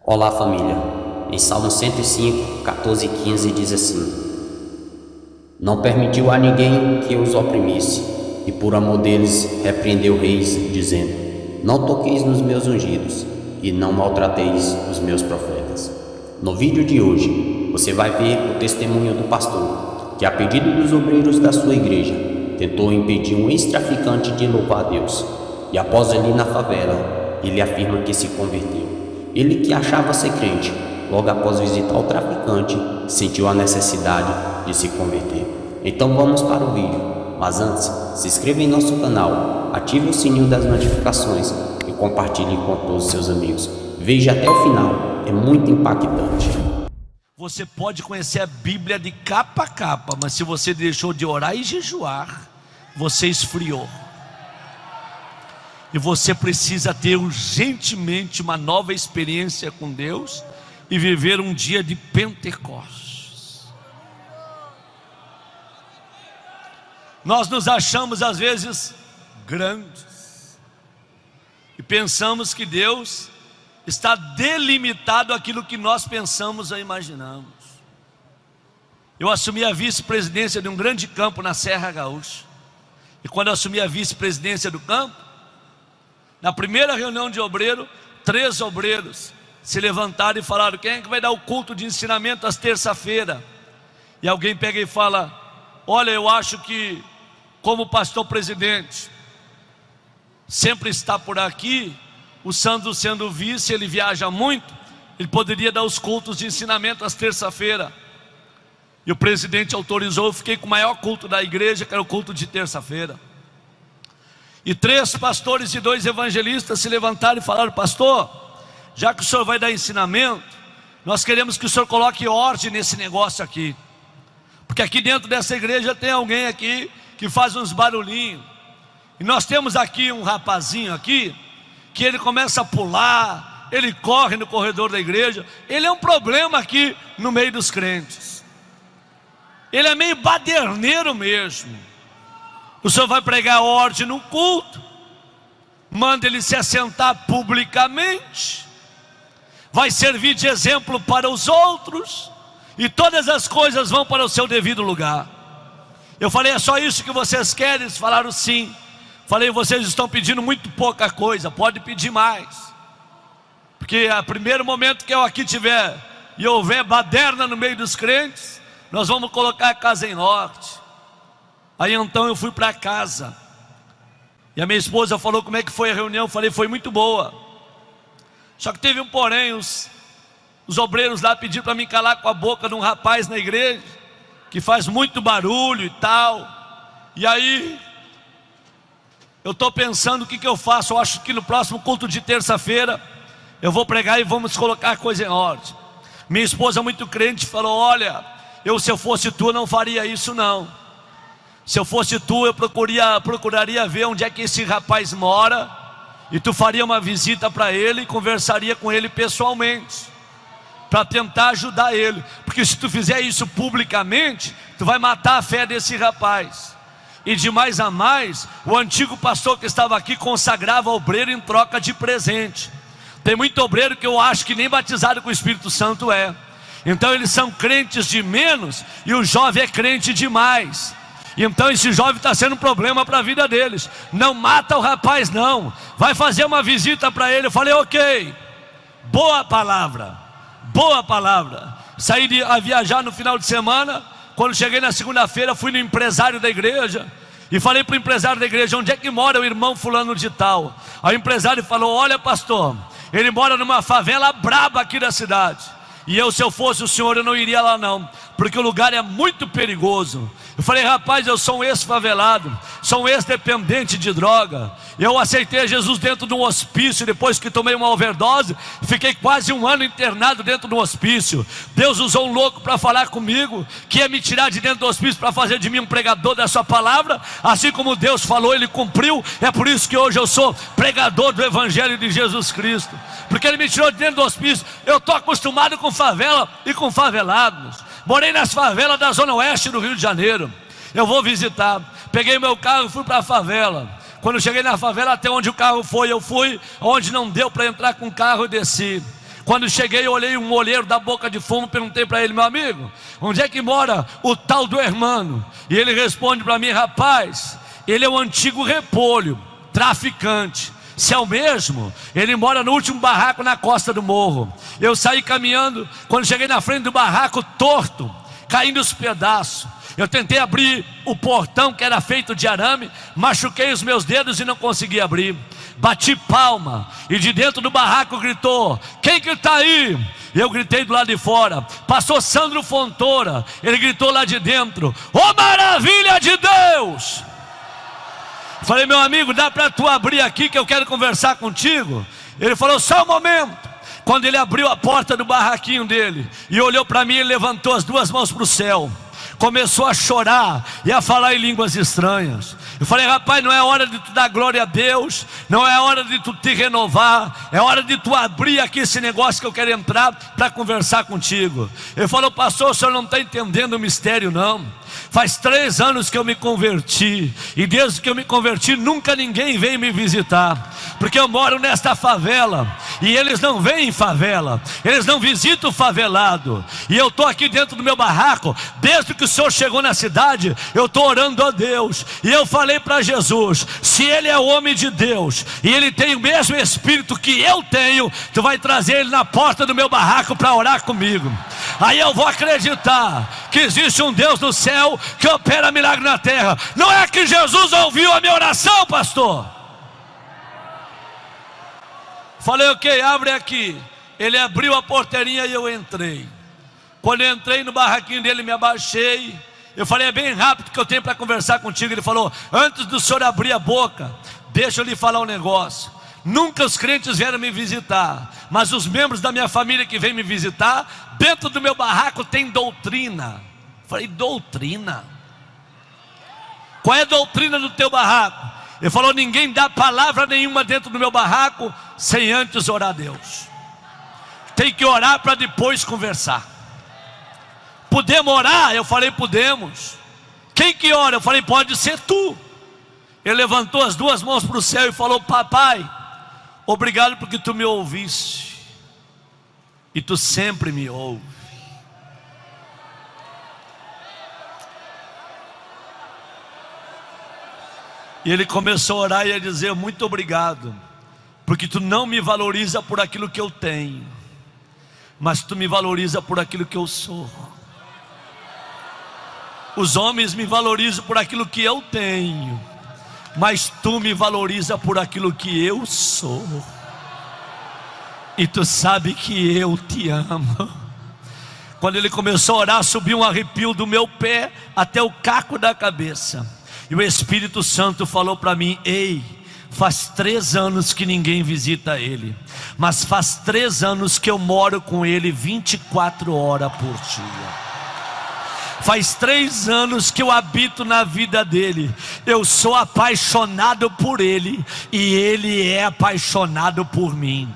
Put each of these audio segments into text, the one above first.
Olá, família. Em Salmo 105, 14 e 15 diz assim: Não permitiu a ninguém que os oprimisse, e por amor deles repreendeu reis, dizendo: Não toqueis nos meus ungidos, e não maltrateis os meus profetas. No vídeo de hoje, você vai ver o testemunho do pastor, que a pedido dos obreiros da sua igreja, tentou impedir um ex-traficante de louvar a Deus, e após ali na favela, ele afirma que se converteu. Ele que achava ser crente, logo após visitar o traficante, sentiu a necessidade de se converter. Então vamos para o vídeo, mas antes, se inscreva em nosso canal, ative o sininho das notificações e compartilhe com todos os seus amigos. Veja até o final, é muito impactante. Você pode conhecer a Bíblia de capa a capa, mas se você deixou de orar e jejuar, você esfriou. E você precisa ter urgentemente uma nova experiência com Deus e viver um dia de Pentecostes. Nós nos achamos às vezes grandes e pensamos que Deus está delimitado àquilo que nós pensamos ou imaginamos. Eu assumi a vice-presidência de um grande campo na Serra Gaúcha. E quando eu assumi a vice-presidência do campo, na primeira reunião de obreiro, 3 obreiros se levantaram e falaram: quem é que vai dar o culto de ensinamento às terça-feira? E alguém pega e fala: olha, eu acho que como pastor presidente sempre está por aqui, o Sandro sendo vice, ele viaja muito, ele poderia dar os cultos de ensinamento às terça-feira. E o presidente autorizou, eu fiquei com o maior culto da igreja, que era o culto de terça-feira. E 3 pastores e 2 evangelistas se levantaram e falaram: pastor, já que o senhor vai dar ensinamento, nós queremos que o senhor coloque ordem nesse negócio aqui, porque aqui dentro dessa igreja tem alguém aqui que faz uns barulhinhos. E nós temos aqui um rapazinho aqui, que ele começa a pular, ele corre no corredor da igreja, ele é um problema aqui no meio dos crentes, ele é meio baderneiro mesmo. O senhor vai pregar ordem no culto, manda ele se assentar publicamente, vai servir de exemplo para os outros, e todas as coisas vão para o seu devido lugar. Eu falei: é só isso que vocês querem? Eles falaram: sim. Falei: vocês estão pedindo muito pouca coisa, pode pedir mais, porque a primeiro momento que eu aqui tiver e houver baderna no meio dos crentes, nós vamos colocar a casa em norte. Aí então eu fui para casa, e a minha esposa falou como é que foi a reunião. Eu falei: foi muito boa, só que teve um porém. Os obreiros lá pediram para mim calar com a boca de um rapaz na igreja, que faz muito barulho e tal. E aí eu estou pensando o que eu faço. Eu acho que no próximo culto de terça-feira eu vou pregar e vamos colocar a coisa em ordem. Minha esposa, muito crente, falou: olha, se eu fosse tu, não faria isso não. Se eu fosse tu, eu procuraria ver onde é que esse rapaz mora, e tu faria uma visita para ele e conversaria com ele pessoalmente, para tentar ajudar ele, porque se tu fizer isso publicamente, tu vai matar a fé desse rapaz. E de mais a mais, o antigo pastor que estava aqui consagrava obreiro em troca de presente. Tem muito obreiro que eu acho que nem batizado com o Espírito Santo é. Então eles são crentes de menos, e o jovem é crente demais. Então esse jovem está sendo um problema para a vida deles. Não mata o rapaz não, vai fazer uma visita para ele. Eu falei: ok, boa palavra, boa palavra. Saí a viajar no final de semana. Quando cheguei na segunda-feira, fui no empresário da igreja e falei para o empresário da igreja: onde é que mora o irmão fulano de tal? Aí o empresário falou: olha, pastor, ele mora numa favela braba aqui da cidade. E se eu fosse o senhor, eu não iria lá não, porque o lugar é muito perigoso. Eu falei: rapaz, eu sou um ex-favelado, sou um ex-dependente de droga. Eu aceitei Jesus dentro de um hospício, depois que tomei uma overdose, fiquei quase 1 ano internado dentro de um hospício. Deus usou um louco para falar comigo, que ia me tirar de dentro do hospício para fazer de mim um pregador da sua palavra. Assim como Deus falou, Ele cumpriu. É por isso que hoje eu sou pregador do Evangelho de Jesus Cristo, porque Ele me tirou de dentro do hospício. Eu estou acostumado com favela e com favelados. Morei nas favelas da Zona Oeste do Rio de Janeiro. Eu vou visitar. Peguei meu carro e fui para a favela. Quando cheguei na favela, até onde o carro foi, eu fui. Onde não deu para entrar com o carro, eu desci. Quando cheguei, eu olhei um molheiro da boca de fumo, perguntei para ele: meu amigo, onde é que mora o tal do hermano? E ele responde para mim: rapaz, ele é um antigo repolho, traficante. Se é o mesmo, ele mora no último barraco na costa do morro. Eu saí caminhando, quando cheguei na frente do barraco, torto, caindo os pedaços. Eu tentei abrir o portão, que era feito de arame, machuquei os meus dedos e não consegui abrir. Bati palma, e de dentro do barraco gritou: quem que está aí? Eu gritei do lado de fora. Passou Sandro Fontoura, ele gritou lá de dentro: ô maravilha de Deus! Falei: meu amigo, dá para tu abrir aqui que eu quero conversar contigo? Ele falou: só um momento. Quando ele abriu a porta do barraquinho dele e olhou para mim, ele levantou as duas mãos para o céu, começou a chorar e a falar em línguas estranhas. Eu falei: rapaz, não é hora de tu dar glória a Deus, não é hora de tu te renovar, é hora de tu abrir aqui esse negócio que eu quero entrar para conversar contigo. Ele falou: pastor, o senhor não está entendendo o mistério não. Faz 3 anos que eu me converti, e desde que eu me converti nunca ninguém veio me visitar, porque eu moro nesta favela, e eles não vêm em favela, eles não visitam o favelado, e eu estou aqui dentro do meu barraco, desde que o senhor chegou na cidade, eu estou orando a Deus, e eu falei para Jesus: se ele é o homem de Deus, e ele tem o mesmo espírito que eu tenho, tu vai trazer ele na porta do meu barraco para orar comigo. Aí eu vou acreditar que existe um Deus no céu que opera milagre na terra. Não é que Jesus ouviu a minha oração, pastor? Falei: ok, abre aqui. Ele abriu a porteirinha e eu entrei. Quando eu entrei no barraquinho dele, me abaixei. Eu falei: é bem rápido que eu tenho para conversar contigo. Ele falou: antes do senhor abrir a boca, deixa eu lhe falar um negócio. Nunca os crentes vieram me visitar, mas os membros da minha família que vêm me visitar, dentro do meu barraco tem doutrina. Falei: doutrina? Qual é a doutrina do teu barraco? Ele falou: ninguém dá palavra nenhuma dentro do meu barraco sem antes orar a Deus. Tem que orar para depois conversar. Podemos orar? Eu falei: podemos. Quem que ora? Eu falei: pode ser tu. Ele levantou as duas mãos para o céu e falou: papai, obrigado porque tu me ouviste, e tu sempre me ouve. E ele começou a orar e a dizer: muito obrigado, porque tu não me valoriza por aquilo que eu tenho, mas tu me valoriza por aquilo que eu sou. Os homens me valorizam por aquilo que eu tenho, mas tu me valoriza por aquilo que eu sou. E tu sabe que eu te amo. Quando ele começou a orar, subiu um arrepio do meu pé até o caco da cabeça. E o Espírito Santo falou para mim: ei, faz 3 anos que ninguém visita ele, mas faz 3 anos que eu moro com ele 24 horas por dia. Faz 3 anos que eu habito na vida dele. Eu sou apaixonado por ele, e ele é apaixonado por mim.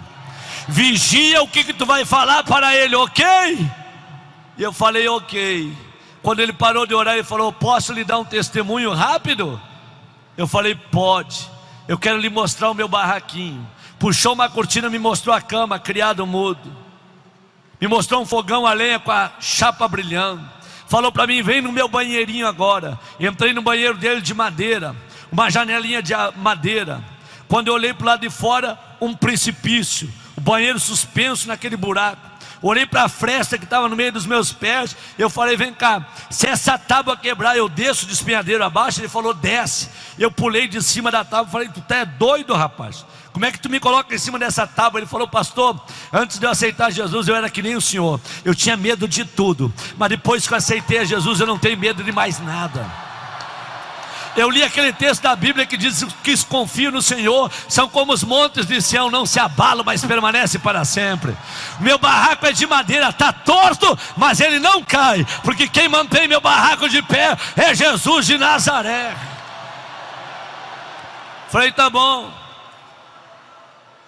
Vigia o que tu vai falar para ele, ok? E eu falei: ok. Quando ele parou de orar, ele falou: posso lhe dar um testemunho rápido? Eu falei: pode. Eu quero lhe mostrar o meu barraquinho. Puxou uma cortina, me mostrou a cama, criado mudo. Me mostrou um fogão a lenha com a chapa brilhando. Falou para mim: vem no meu banheirinho agora. Entrei no banheiro dele de madeira, uma janelinha de madeira. Quando eu olhei para o lado de fora, um precipício, o banheiro suspenso naquele buraco. Olhei para a fresta que estava no meio dos meus pés. Eu falei: vem cá, se essa tábua quebrar, eu desço de espinhadeiro abaixo? Ele falou: desce. Eu pulei de cima da tábua. Falei: tu tá doido, rapaz? Como é que tu me coloca em cima dessa tábua? Ele falou: pastor, antes de eu aceitar Jesus, eu era que nem o senhor. Eu tinha medo de tudo, mas depois que eu aceitei a Jesus, eu não tenho medo de mais nada. Eu li aquele texto da Bíblia que diz que os confiam no Senhor são como os montes de Sião, não se abalam, mas permanecem para sempre. Meu barraco é de madeira, está torto, mas ele não cai, porque quem mantém meu barraco de pé é Jesus de Nazaré. Falei: tá bom.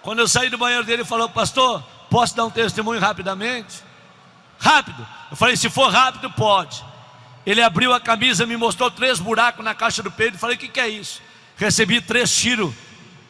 Quando eu saí do banheiro dele, ele falou: pastor, posso dar um testemunho rapidamente? Rápido. Eu falei: se for rápido, pode. Ele abriu a camisa, me mostrou 3 buracos na caixa do peito. Falei: o que é isso? Recebi 3 tiros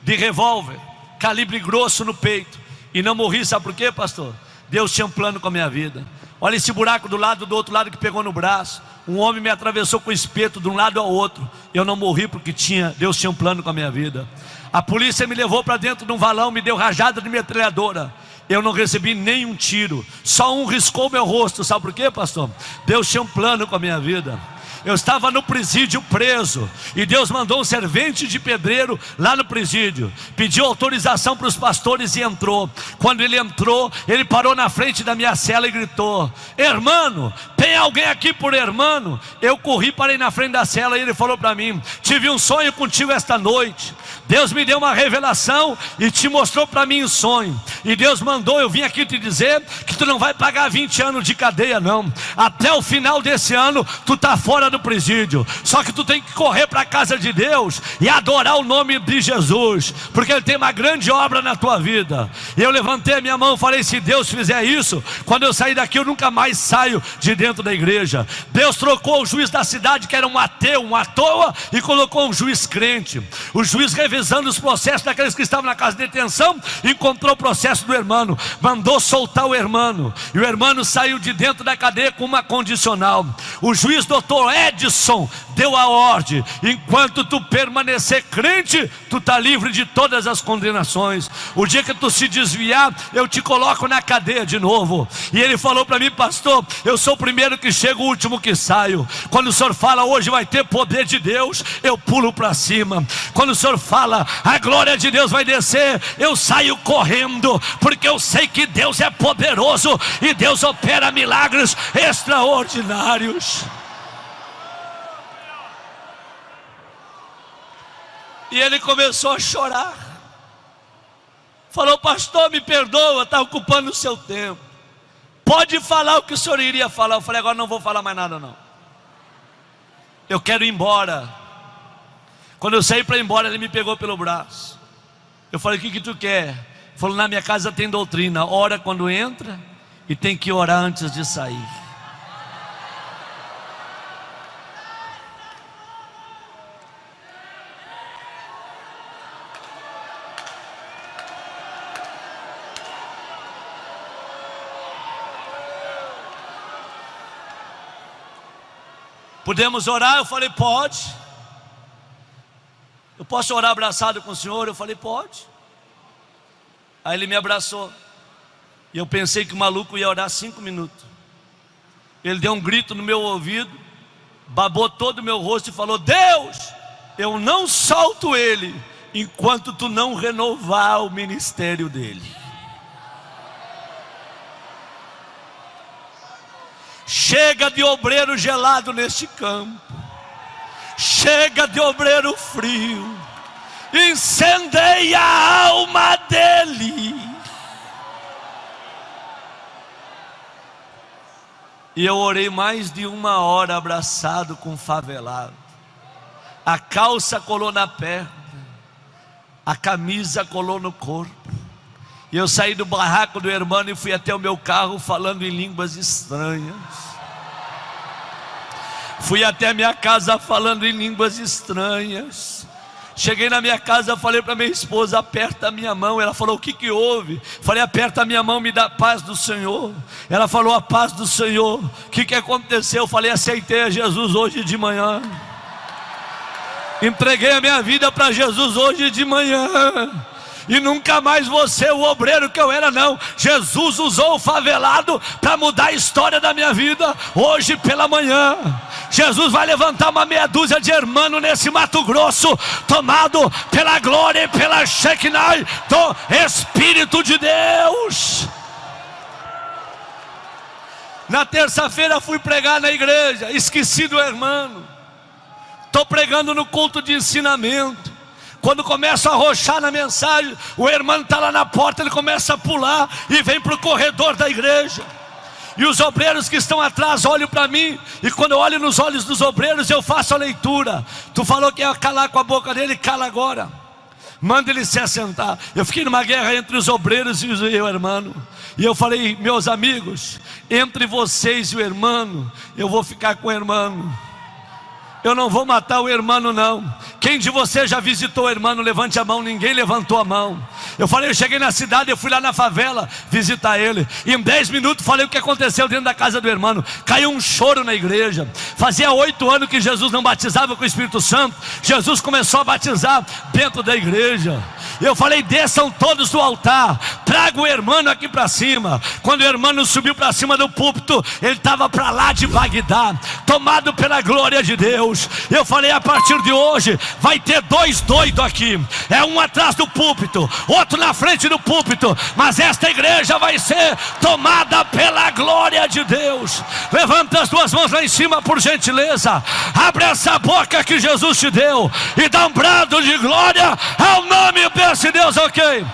de revólver, calibre grosso no peito. E não morri, sabe por quê, pastor? Deus tinha um plano com a minha vida. Olha esse buraco do outro lado que pegou no braço. Um homem me atravessou com o espeto de um lado ao outro. Eu não morri porque Deus tinha um plano com a minha vida. A polícia me levou para dentro de um valão, me deu rajada de metralhadora. Eu não recebi nenhum tiro, só um riscou meu rosto. Sabe por quê, pastor? Deus tinha um plano com a minha vida. Eu estava no presídio preso, e Deus mandou um servente de pedreiro lá no presídio, pediu autorização para os pastores e entrou. Quando ele entrou, ele parou na frente da minha cela e gritou: "Hermano, tem alguém aqui por hermano?" Eu corri, parei na frente da cela e ele falou para mim: "Tive um sonho contigo esta noite. Deus me deu uma revelação e te mostrou para mim o sonho. E Deus mandou eu vim aqui te dizer que tu não vai pagar 20 anos de cadeia não. Até o final desse ano tu está fora do presídio. Só que tu tem que correr para a casa de Deus e adorar o nome de Jesus, porque Ele tem uma grande obra na tua vida." E eu levantei a minha mão e falei: se Deus fizer isso, quando eu sair daqui eu nunca mais saio de dentro da igreja. Deus trocou o juiz da cidade, que era um ateu, um à toa, e colocou um juiz crente. O juiz, revisando os processos daqueles que estavam na casa de detenção, encontrou o processo do hermano, mandou soltar o hermano, e o hermano saiu de dentro da cadeia com uma condicional. O juiz doutor Edson deu a ordem: enquanto tu permanecer crente, tu está livre de todas as condenações. O dia que tu se desviar, eu te coloco na cadeia de novo. E ele falou para mim: pastor, eu sou o primeiro que chego, o último que saio. Quando o senhor fala hoje vai ter poder de Deus, eu pulo para cima. Quando o senhor fala a glória de Deus vai descer, eu saio correndo, porque eu sei que Deus é poderoso e Deus opera milagres extraordinários. E ele começou a chorar. Falou: pastor, me perdoa, está ocupando o seu tempo. Pode falar o que o senhor iria falar. Eu falei: agora não vou falar mais nada não. Eu quero ir embora. Quando eu saí para ir embora, ele me pegou pelo braço. Eu falei: o que tu quer? Ele falou: na minha casa tem doutrina, ora quando entra e tem que orar antes de sair. Podemos orar? Eu falei: pode. Eu posso orar abraçado com o senhor? Eu falei: pode. Aí ele me abraçou, e eu pensei que o maluco ia orar 5 minutos. Ele deu um grito no meu ouvido, babou todo o meu rosto e falou: Deus, eu não solto ele enquanto tu não renovar o ministério dele. Chega de obreiro gelado neste campo. Chega de obreiro frio. Incendeia a alma dele. E eu orei mais de 1 hora abraçado com o favelado. A calça colou na perna, a camisa colou no corpo. E eu saí do barraco do hermano e fui até o meu carro falando em línguas estranhas. Fui até a minha casa falando em línguas estranhas. Cheguei na minha casa, falei para minha esposa: aperta a minha mão. Ela falou: o que houve? Falei: aperta a minha mão, me dá a paz do Senhor. Ela falou: a paz do Senhor. O que aconteceu? Eu falei: aceitei a Jesus hoje de manhã. Entreguei a minha vida para Jesus hoje de manhã. E nunca mais vou ser o obreiro que eu era não. Jesus usou o favelado para mudar a história da minha vida. Hoje pela manhã Jesus vai levantar uma meia dúzia de hermanos nesse Mato Grosso, tomado pela glória e pela Shekinah do Espírito de Deus. Na terça-feira fui pregar na igreja, esqueci do hermano. Estou pregando no culto de ensinamento. Quando começa a arrochar na mensagem, o irmão está lá na porta, ele começa a pular e vem para o corredor da igreja. E os obreiros que estão atrás olham para mim, e quando eu olho nos olhos dos obreiros, eu faço a leitura. Tu falou que ia calar com a boca dele, cala agora. Manda ele se assentar. Eu fiquei numa guerra entre os obreiros e o irmão. E eu falei: meus amigos, entre vocês e o irmão, eu vou ficar com o irmão. Eu não vou matar o irmão não. Quem de vocês já visitou o irmão? Levante a mão. Ninguém levantou a mão. Eu falei, eu cheguei na cidade, eu fui lá na favela visitar ele. E em 10 minutos falei o que aconteceu dentro da casa do irmão. Caiu um choro na igreja. Fazia 8 anos que Jesus não batizava com o Espírito Santo. Jesus começou a batizar dentro da igreja. Eu falei, desçam todos do altar, traga o irmão aqui para cima. Quando o irmão subiu para cima do púlpito, ele estava para lá de Bagdá, tomado pela glória de Deus. Eu falei, a partir de hoje vai ter 2 doidos aqui, é um atrás do púlpito, outro na frente do púlpito, mas esta igreja vai ser tomada pela glória de Deus. Levanta as 2 mãos lá em cima, por gentileza. Abre essa boca que Jesus te deu e dá um brado de glória ao nome desse Deus, ok?